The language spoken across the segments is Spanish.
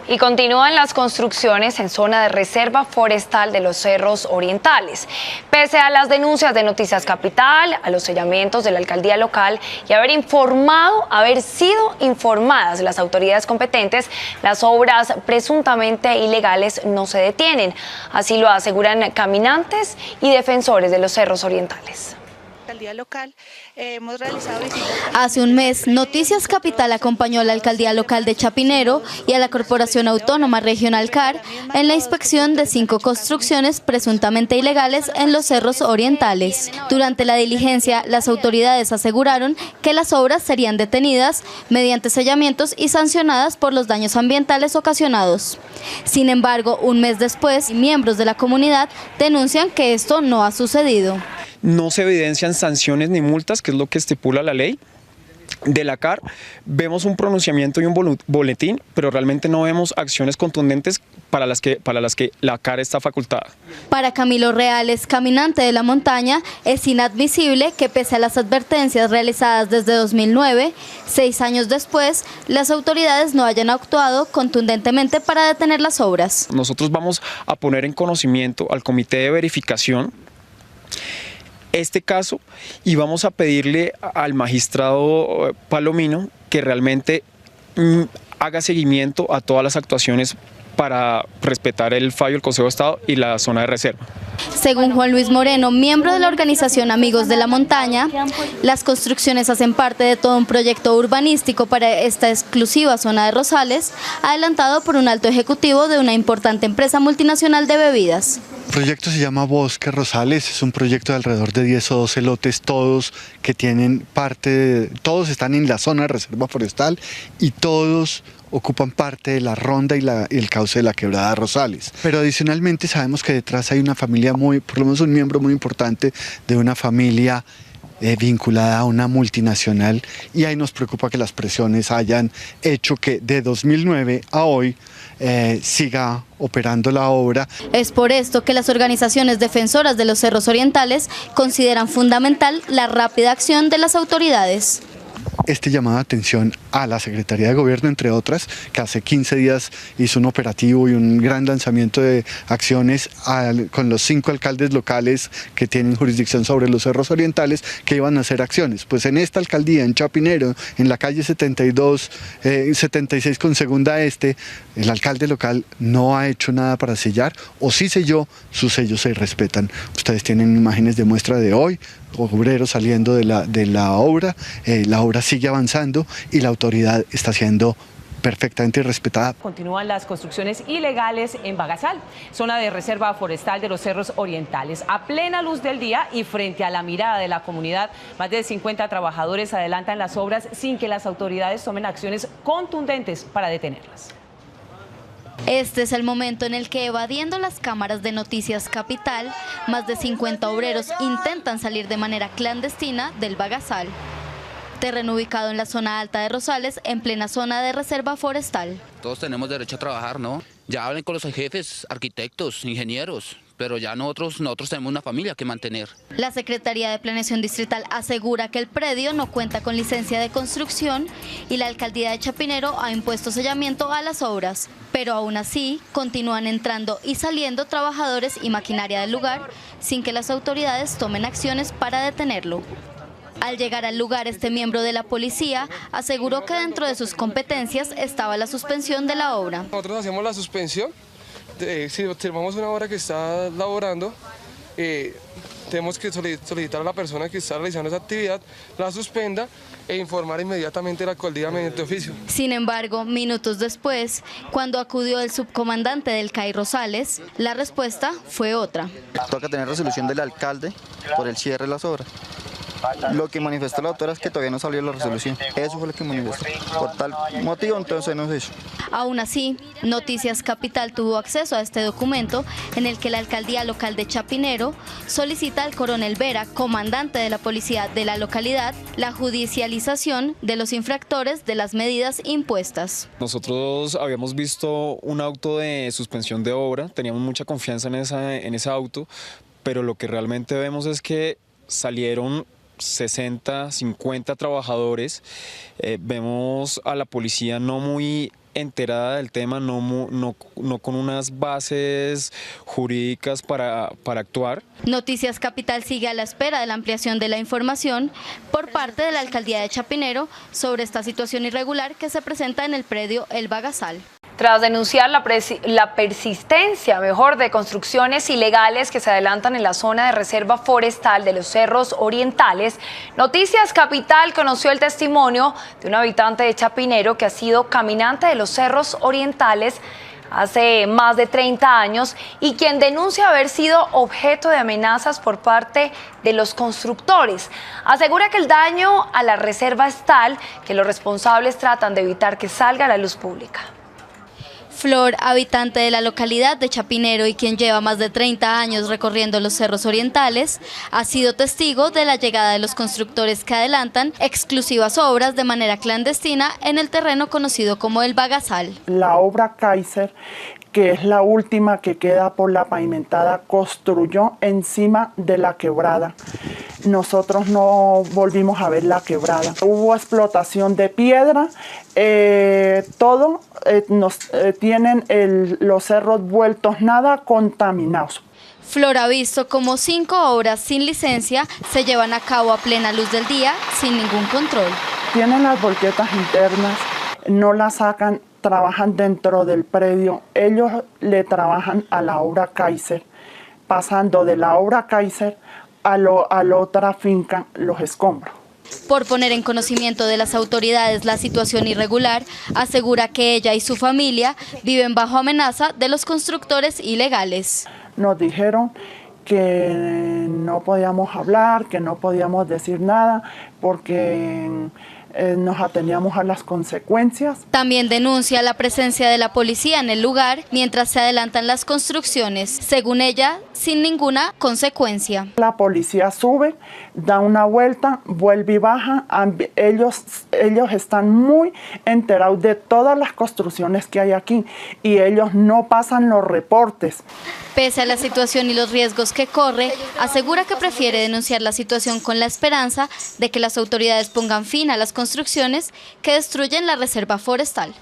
Y continúan las construcciones en zona de reserva forestal de los Cerros Orientales. Pese a las denuncias de Noticias Capital, a los sellamientos de la alcaldía local y haber sido informadas las autoridades competentes, las obras presuntamente ilegales no se detienen. Así lo aseguran caminantes y defensores de los Cerros Orientales. Local, hemos realizado visitas. Hace un mes, Noticias Capital acompañó a la alcaldía local de Chapinero y a la Corporación Autónoma Regional CAR en la inspección de 5 construcciones presuntamente ilegales en los Cerros Orientales. Durante la diligencia, las autoridades aseguraron que las obras serían detenidas mediante sellamientos y sancionadas por los daños ambientales ocasionados. Sin embargo, un mes después, miembros de la comunidad denuncian que esto no ha sucedido. No se evidencian sanciones ni multas, que es lo que estipula la ley de la CAR. Vemos un pronunciamiento y un boletín, pero realmente no vemos acciones contundentes para las que la CAR está facultada. Para Camilo Reales, caminante de la montaña, es inadmisible que pese a las advertencias realizadas desde 2009, 6 años después, las autoridades no hayan actuado contundentemente para detener las obras. Nosotros vamos a poner en conocimiento al comité de verificación este caso y vamos a pedirle al magistrado Palomino que realmente haga seguimiento a todas las actuaciones para respetar el fallo del Consejo de Estado y la zona de reserva. Según Juan Luis Moreno, miembro de la organización Amigos de la Montaña, las construcciones hacen parte de todo un proyecto urbanístico para esta exclusiva zona de Rosales, adelantado por un alto ejecutivo de una importante empresa multinacional de bebidas. El proyecto se llama Bosque Rosales, es un proyecto de alrededor de 10 o 12 lotes, todos que tienen todos están en la zona de reserva forestal y todos ocupan parte de la ronda y el cauce de la quebrada Rosales. Pero adicionalmente sabemos que detrás hay una familia por lo menos un miembro muy importante de una familia vinculada a una multinacional, y ahí nos preocupa que las presiones hayan hecho que de 2009 a hoy siga operando la obra. Es por esto que las organizaciones defensoras de los Cerros Orientales consideran fundamental la rápida acción de las autoridades. Este llamado de atención a la Secretaría de Gobierno, entre otras, que hace 15 días hizo un operativo y un gran lanzamiento de acciones con los 5 alcaldes locales que tienen jurisdicción sobre los Cerros Orientales, que iban a hacer acciones. Pues en esta alcaldía, en Chapinero, en la calle 76 con segunda este, el alcalde local no ha hecho nada para sellar, o sí selló, sus sellos se respetan. Ustedes tienen imágenes de muestra de hoy, obreros saliendo de la obra sigue avanzando y la autoridad está siendo perfectamente respetada. Continúan las construcciones ilegales en Bagasal, zona de reserva forestal de los Cerros Orientales. A plena luz del día y frente a la mirada de la comunidad, más de 50 trabajadores adelantan las obras sin que las autoridades tomen acciones contundentes para detenerlas. Este es el momento en el que, evadiendo las cámaras de Noticias Capital, más de 50 obreros intentan salir de manera clandestina del Bagasal, terreno ubicado en la zona alta de Rosales, en plena zona de reserva forestal. Todos tenemos derecho a trabajar, ¿no? Ya hablen con los jefes, arquitectos, ingenieros, pero ya nosotros tenemos una familia que mantener. La Secretaría de Planeación Distrital asegura que el predio no cuenta con licencia de construcción y la alcaldía de Chapinero ha impuesto sellamiento a las obras, pero aún así continúan entrando y saliendo trabajadores y maquinaria del lugar sin que las autoridades tomen acciones para detenerlo. Al llegar al lugar, este miembro de la policía aseguró que dentro de sus competencias estaba la suspensión de la obra. Nosotros hacemos la suspensión, si observamos una obra que está laborando, tenemos que solicitar a la persona que está realizando esa actividad, la suspenda e informar inmediatamente a la alcaldía mediante oficio. Sin embargo, minutos después, cuando acudió el subcomandante del CAI Rosales, la respuesta fue otra. Toca tener resolución del alcalde por el cierre de las obras. Lo que manifestó la autora es que todavía no salió la resolución. Eso fue lo que manifestó. Por tal motivo, entonces no se hizo. Aún así, Noticias Capital tuvo acceso a este documento en el que la alcaldía local de Chapinero solicita al coronel Vera, comandante de la policía de la localidad, la judicialización de los infractores de las medidas impuestas. Nosotros habíamos visto un auto de suspensión de obra, teníamos mucha confianza en ese auto, pero lo que realmente vemos es que salieron 60, 50 trabajadores. Vemos a la policía no muy enterada del tema, no con unas bases jurídicas para actuar. Noticias Capital sigue a la espera de la ampliación de la información por parte de la Alcaldía de Chapinero sobre esta situación irregular que se presenta en el predio El Bagasal. Tras denunciar la persistencia, de construcciones ilegales que se adelantan en la zona de reserva forestal de los Cerros Orientales, Noticias Capital conoció el testimonio de un habitante de Chapinero que ha sido caminante de los Cerros Orientales hace más de 30 años y quien denuncia haber sido objeto de amenazas por parte de los constructores. Asegura que el daño a la reserva es tal que los responsables tratan de evitar que salga a la luz pública. Flor, habitante de la localidad de Chapinero y quien lleva más de 30 años recorriendo los Cerros Orientales, ha sido testigo de la llegada de los constructores que adelantan exclusivas obras de manera clandestina en el terreno conocido como El Bagasal. La obra Kaiser, que es la última que queda por la pavimentada, construyó encima de la quebrada. Nosotros no volvimos a ver la quebrada. Hubo explotación de piedra, tienen los cerros vueltos nada contaminados. Flor ha visto como 5 obras sin licencia se llevan a cabo a plena luz del día sin ningún control. Tienen las volquetas internas, no las sacan, trabajan dentro del predio. Ellos le trabajan a la obra Kaiser, pasando de la obra Kaiser a la otra finca Los Escombros. Por poner en conocimiento de las autoridades la situación irregular, asegura que ella y su familia viven bajo amenaza de los constructores ilegales. Nos dijeron que no podíamos hablar, que no podíamos decir nada, porque nos ateníamos a las consecuencias. También denuncia la presencia de la policía en el lugar mientras se adelantan las construcciones, según ella, sin ninguna consecuencia. La policía sube, da una vuelta, vuelve y baja. Ellos están muy enterados de todas las construcciones que hay aquí y ellos no pasan los reportes. Pese a la situación y los riesgos que corre, asegura que prefiere denunciar la situación con la esperanza de que las autoridades pongan fin a las construcciones que destruyen la reserva forestal.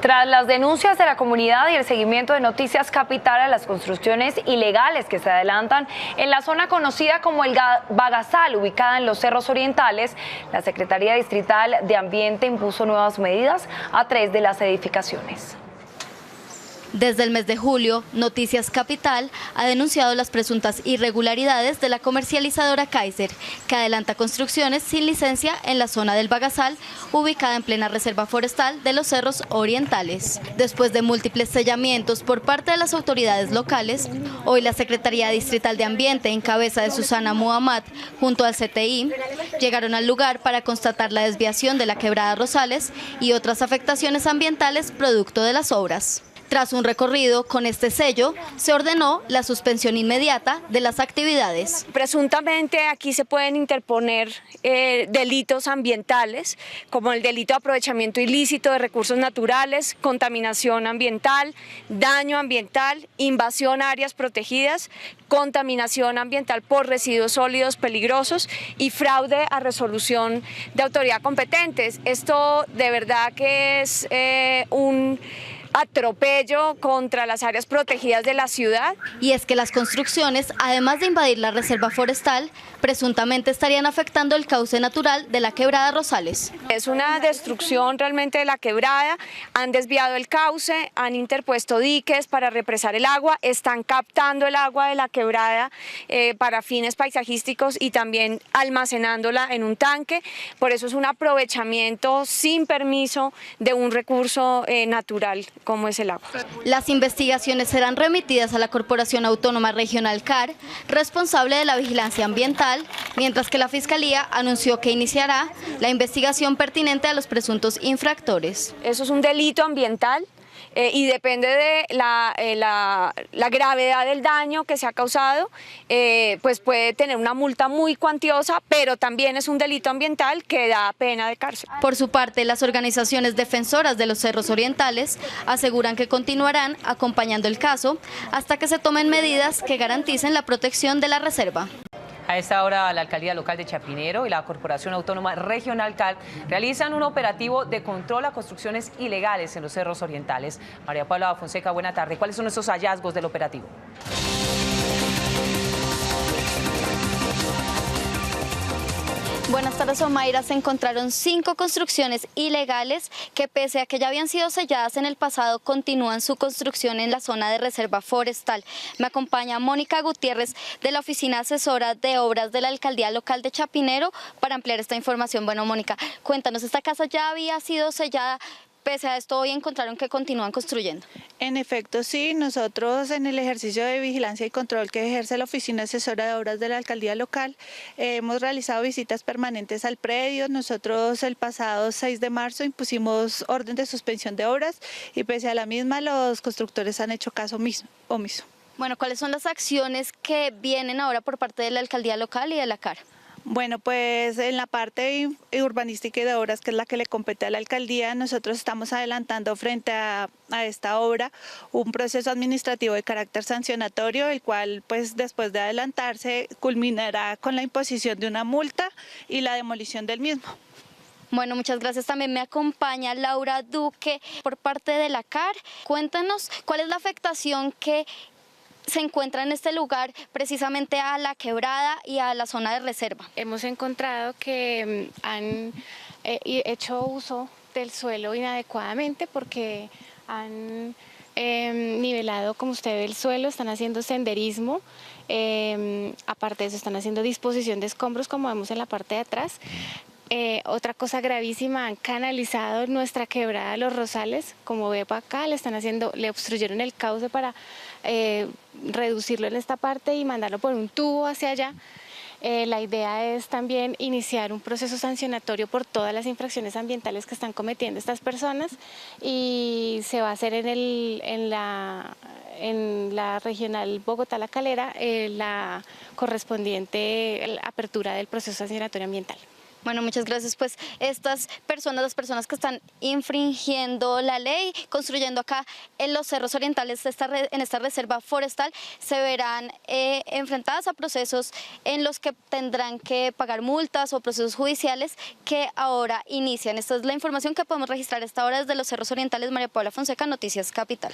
Tras las denuncias de la comunidad y el seguimiento de Noticias Capital a las construcciones ilegales que se adelantan en la zona conocida como el Bagasal, ubicada en los Cerros Orientales, la Secretaría Distrital de Ambiente impuso nuevas medidas a 3 de las edificaciones. Desde el mes de julio, Noticias Capital ha denunciado las presuntas irregularidades de la comercializadora Kaiser, que adelanta construcciones sin licencia en la zona del Bagasal, ubicada en plena reserva forestal de los Cerros Orientales. Después de múltiples sellamientos por parte de las autoridades locales, hoy la Secretaría Distrital de Ambiente, en cabeza de Susana Muhammad, junto al CTI, llegaron al lugar para constatar la desviación de la quebrada Rosales y otras afectaciones ambientales producto de las obras. Tras un recorrido con este sello, se ordenó la suspensión inmediata de las actividades. Presuntamente aquí se pueden interponer delitos ambientales, como el delito de aprovechamiento ilícito de recursos naturales, contaminación ambiental, daño ambiental, invasión a áreas protegidas, contaminación ambiental por residuos sólidos peligrosos y fraude a resolución de autoridad competentes. Esto de verdad que es un atropello contra las áreas protegidas de la ciudad. Y es que las construcciones, además de invadir la reserva forestal, presuntamente estarían afectando el cauce natural de la quebrada Rosales. Es una destrucción realmente de la quebrada, han desviado el cauce, han interpuesto diques para represar el agua, están captando el agua de la quebrada para fines paisajísticos y también almacenándola en un tanque. Por eso es un aprovechamiento sin permiso de un recurso natural como es el agua. Las investigaciones serán remitidas a la Corporación Autónoma Regional CAR, responsable de la vigilancia ambiental, mientras que la Fiscalía anunció que iniciará la investigación pertinente a los presuntos infractores. Eso es un delito ambiental. Y depende de la gravedad del daño que se ha causado, pues puede tener una multa muy cuantiosa, pero también es un delito ambiental que da pena de cárcel. Por su parte, las organizaciones defensoras de los Cerros Orientales aseguran que continuarán acompañando el caso hasta que se tomen medidas que garanticen la protección de la reserva. A esta hora, la Alcaldía Local de Chapinero y la Corporación Autónoma Regional CAR realizan un operativo de control a construcciones ilegales en los cerros orientales. María Paula Fonseca, buena tarde. ¿Cuáles son esos hallazgos del operativo? Buenas tardes, Omaira. Se encontraron 5 construcciones ilegales que, pese a que ya habían sido selladas en el pasado, continúan su construcción en la zona de reserva forestal. Me acompaña Mónica Gutiérrez de la Oficina Asesora de Obras de la Alcaldía Local de Chapinero para ampliar esta información. Bueno, Mónica, cuéntanos, ¿esta casa ya había sido sellada? Pese a esto, hoy encontraron que continúan construyendo. En efecto, sí, nosotros en el ejercicio de vigilancia y control que ejerce la Oficina Asesora de Obras de la Alcaldía Local, hemos realizado visitas permanentes al predio. Nosotros el pasado 6 de marzo impusimos orden de suspensión de obras y pese a la misma los constructores han hecho caso omiso. Bueno, ¿cuáles son las acciones que vienen ahora por parte de la Alcaldía Local y de la CAR? Bueno, pues en la parte urbanística y de obras, que es la que le compete a la alcaldía, nosotros estamos adelantando frente a esta obra un proceso administrativo de carácter sancionatorio, el cual pues después de adelantarse culminará con la imposición de una multa y la demolición del mismo. Bueno, muchas gracias. También me acompaña Laura Duque por parte de la CAR. Cuéntanos cuál es la afectación que se encuentra en este lugar, precisamente a la quebrada y a la zona de reserva. Hemos encontrado que han hecho uso del suelo inadecuadamente porque han nivelado, como usted ve, el suelo, están haciendo senderismo, aparte de eso están haciendo disposición de escombros, como vemos en la parte de atrás. Otra cosa gravísima, han canalizado nuestra quebrada Los Rosales, como ve para acá, le obstruyeron el cauce para reducirlo en esta parte y mandarlo por un tubo hacia allá. La idea es también iniciar un proceso sancionatorio por todas las infracciones ambientales que están cometiendo estas personas y se va a hacer en la regional Bogotá-La Calera la correspondiente apertura del proceso sancionatorio ambiental. Bueno, muchas gracias. Pues estas personas, las personas que están infringiendo la ley, construyendo acá en los cerros orientales, en esta reserva forestal, se verán enfrentadas a procesos en los que tendrán que pagar multas o procesos judiciales que ahora inician. Esta es la información que podemos registrar a esta hora desde los cerros orientales. María Paula Fonseca, Noticias Capital.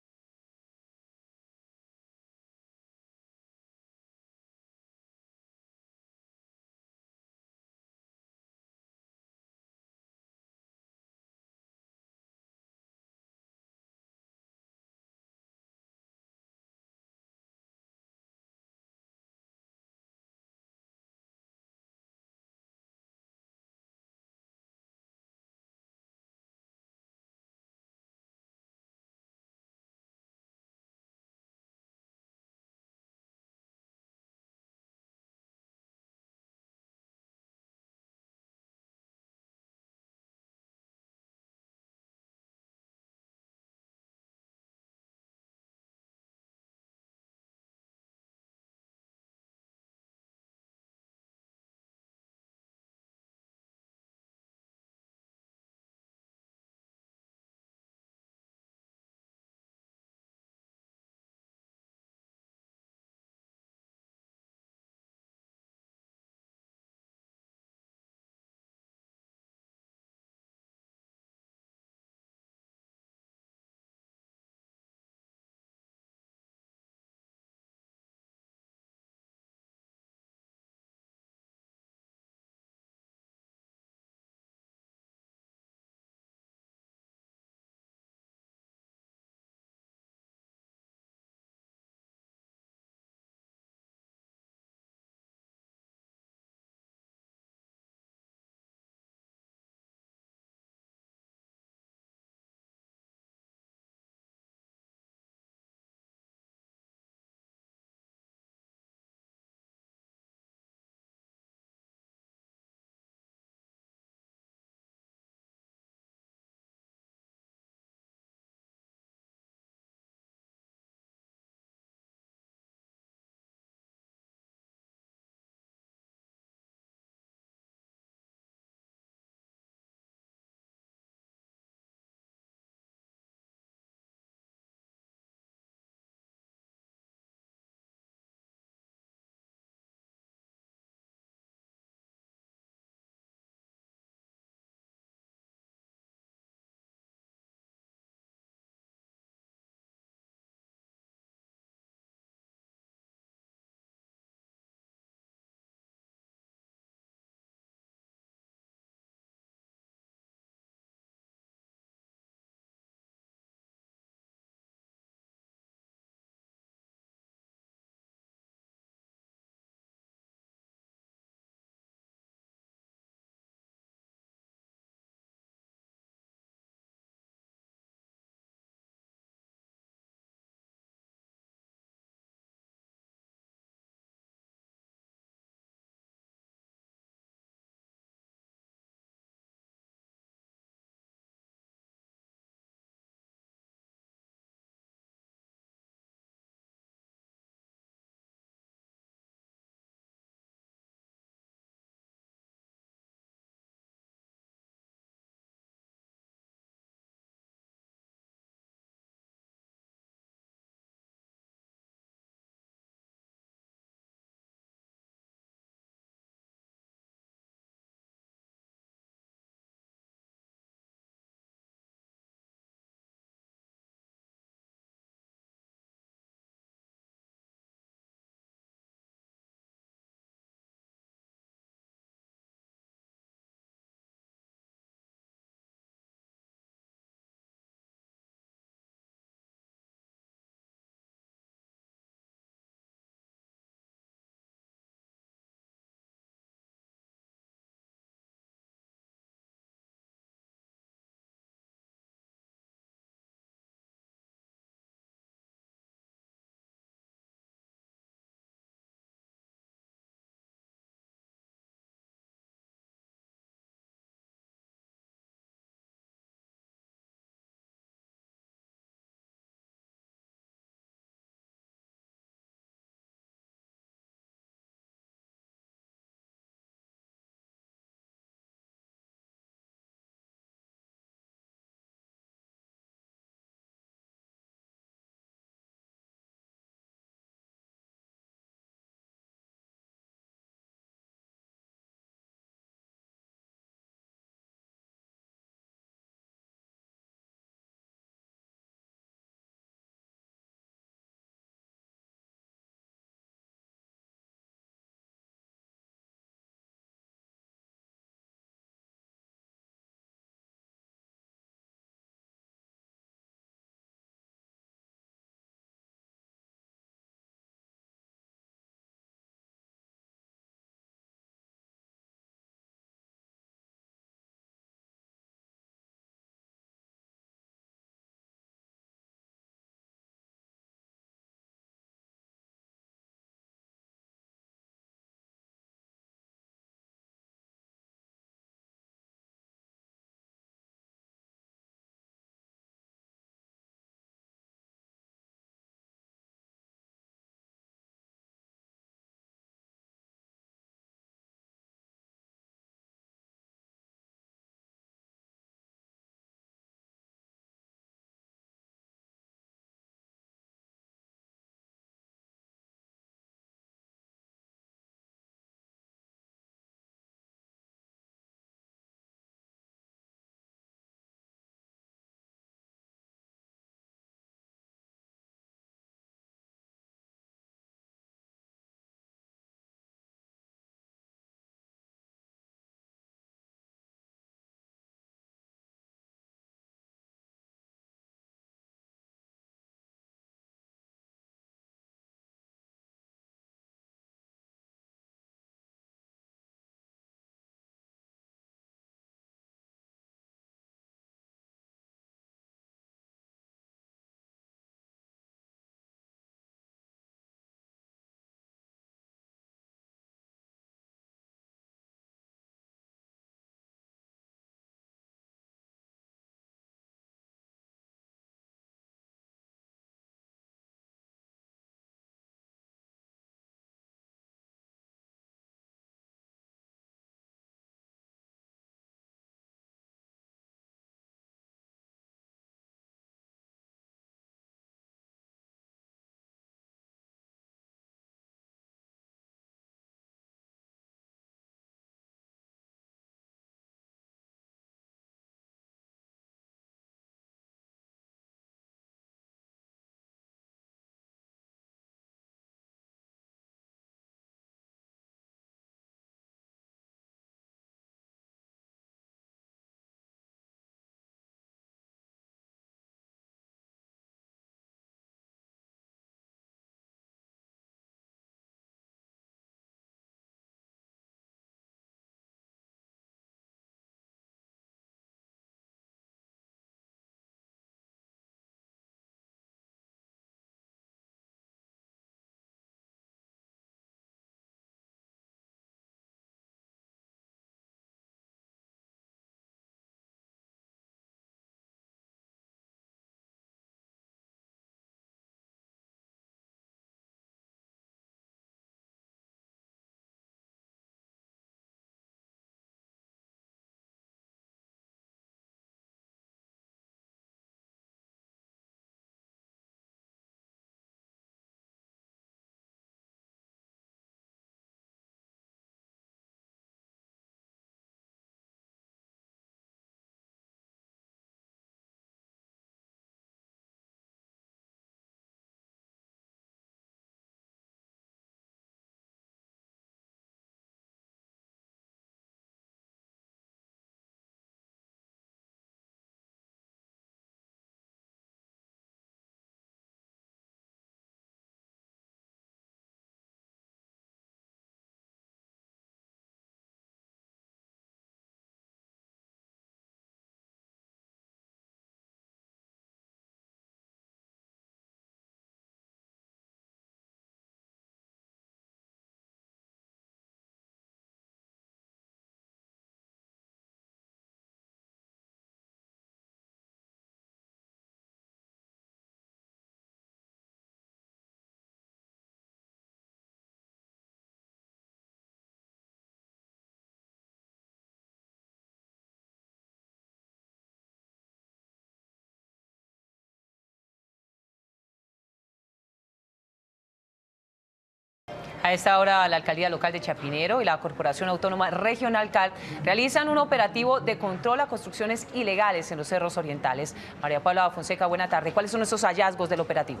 A esta hora, la Alcaldía Local de Chapinero y la Corporación Autónoma Regional CAR realizan un operativo de control a construcciones ilegales en los cerros orientales. María Paula Fonseca, buena tarde. ¿Cuáles son esos hallazgos del operativo?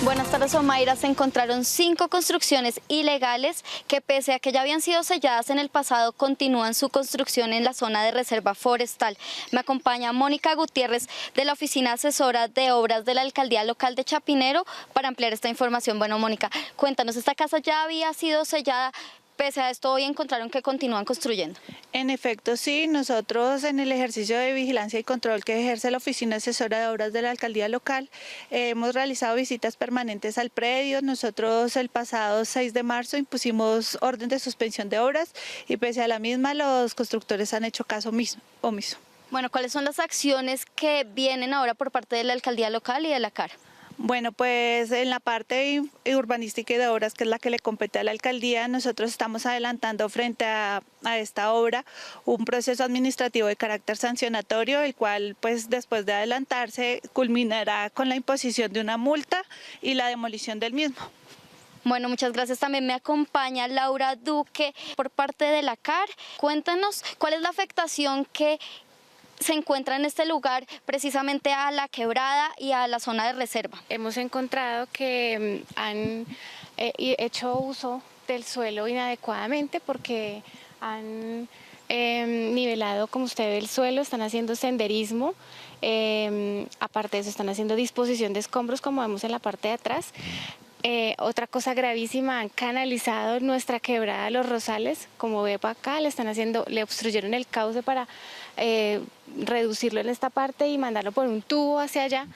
Buenas tardes, Omaira. Se encontraron 5 construcciones ilegales que, pese a que ya habían sido selladas en el pasado, continúan su construcción en la zona de reserva forestal. Me acompaña Mónica Gutiérrez de la Oficina Asesora de Obras de la Alcaldía Local de Chapinero para ampliar esta información. Bueno, Mónica, cuéntanos, ¿esta casa ya había sido sellada? Pese a esto, hoy encontraron que continúan construyendo. En efecto, sí, nosotros en el ejercicio de vigilancia y control que ejerce la Oficina Asesora de Obras de la Alcaldía Local, hemos realizado visitas permanentes al predio. Nosotros el pasado 6 de marzo impusimos orden de suspensión de obras y pese a la misma los constructores han hecho caso omiso. Bueno, ¿cuáles son las acciones que vienen ahora por parte de la Alcaldía Local y de la CAR? Bueno, pues en la parte urbanística y de obras, que es la que le compete a la alcaldía, nosotros estamos adelantando frente a esta obra un proceso administrativo de carácter sancionatorio, el cual pues después de adelantarse culminará con la imposición de una multa y la demolición del mismo. Bueno, muchas gracias. También me acompaña Laura Duque por parte de la CAR. Cuéntanos cuál es la afectación que se encuentra en este lugar, precisamente a la quebrada y a la zona de reserva. Hemos encontrado que han hecho uso del suelo inadecuadamente porque han nivelado, como usted ve, el suelo, están haciendo senderismo, aparte de eso están haciendo disposición de escombros, como vemos en la parte de atrás. Otra cosa gravísima, han canalizado nuestra quebrada Los Rosales, como ve para acá, le obstruyeron el cauce para reducirlo en esta parte y mandarlo por un tubo hacia allá.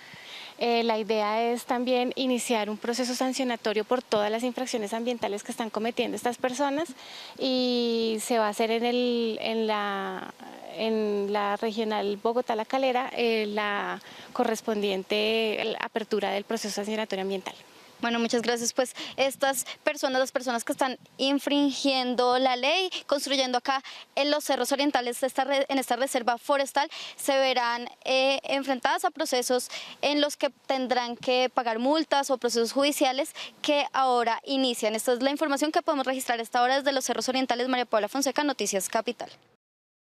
La idea es también iniciar un proceso sancionatorio por todas las infracciones ambientales que están cometiendo estas personas y se va a hacer en la regional Bogotá-La Calera la correspondiente apertura del proceso sancionatorio ambiental. Bueno, muchas gracias. Pues estas personas, las personas que están infringiendo la ley, construyendo acá en los cerros orientales en esta reserva forestal, se verán enfrentadas a procesos en los que tendrán que pagar multas o procesos judiciales que ahora inician. Esta es la información que podemos registrar a esta hora desde los cerros orientales. María Paula Fonseca, Noticias Capital.